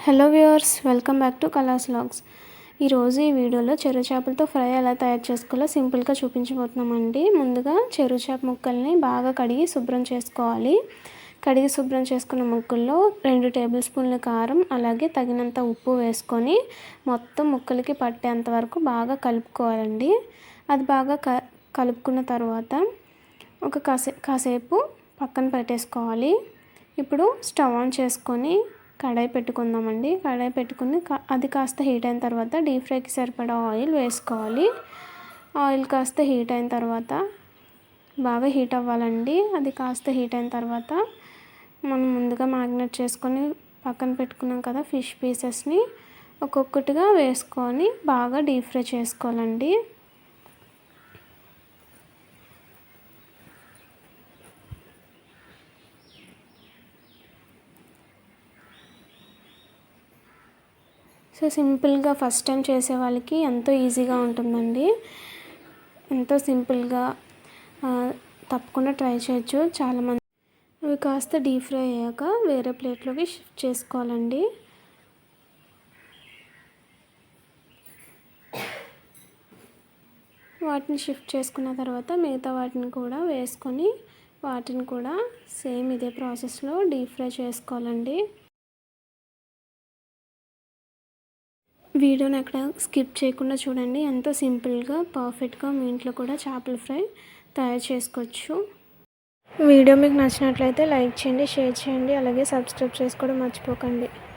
Hello viewers, welcome back to Kala's vlogs. ఈరోజు ఈ వీడియోలో చెరువు చేపలతో ఫ్రై ఎలా తయారు చేసుకోవాలో సింపుల్గా చూపించబోతున్నామండి. ముందుగా చెరువు చేప ముక్కల్ని బాగా కడిగి శుభ్రం చేసుకోవాలి. కడిగి శుభ్రం చేసుకున్న ముక్కల్లో 2 టేబుల్ స్పూన్ల కారం, అలాగే తగినంత ఉప్పు వేసుకొని మొత్తం ముక్కలకి పట్టేంత వరకు బాగా కలుపుకోవాలండి. అది బాగా కలుపుకున్న తర్వాత కాసేపు పక్కన పెట్టేసుకోవాలి. ఇప్పుడు స్టవ్ ఆన్ చేసుకొని కడాయి పెట్టుకుందామండి. కడాయి పెట్టుకుని అది కాస్త హీట్ అయిన తర్వాత డీప్ ఫ్రైకి సరిపడా ఆయిల్ వేసుకోవాలి. ఆయిల్ కాస్త హీట్ అయిన తర్వాత బాగా హీట్ అవ్వాలండి. అది కాస్త హీట్ అయిన తర్వాత మనం ముందుగా మ్యాగ్నేట్ చేసుకొని పక్కన పెట్టుకున్నాం కదా ఫిష్ పీసెస్ని ఒక్కొక్కటిగా వేసుకొని బాగా డీప్ ఫ్రై చేసుకోవాలండి. సో సింపుల్గా ఫస్ట్ టైం చేసే వాళ్ళకి ఎంతో ఈజీగా ఉంటుందండి. ఎంతో సింపుల్గా తప్పకుండా ట్రై చేయొచ్చు. చాలామంది అవి కాస్త డీప్ ఫ్రై అయ్యాక వేరే ప్లేట్లోకి షిఫ్ట్ చేసుకోవాలండి. వాటిని షిఫ్ట్ చేసుకున్న తర్వాత మిగతా వాటిని కూడా వేసుకొని వాటిని కూడా సేమ్ ఇదే ప్రాసెస్లో డీప్ ఫ్రై చేసుకోవాలండి. వీడియోని అక్కడ స్కిప్ చేయకుండా చూడండి. ఎంతో సింపుల్గా పర్ఫెక్ట్గా మీ ఇంట్లో కూడా చేపల ఫ్రై తయారు చేసుకోవచ్చు. వీడియో మీకు నచ్చినట్లయితే లైక్ చేయండి, షేర్ చేయండి, అలాగే సబ్స్క్రైబ్ చేసుకోవడం మర్చిపోకండి.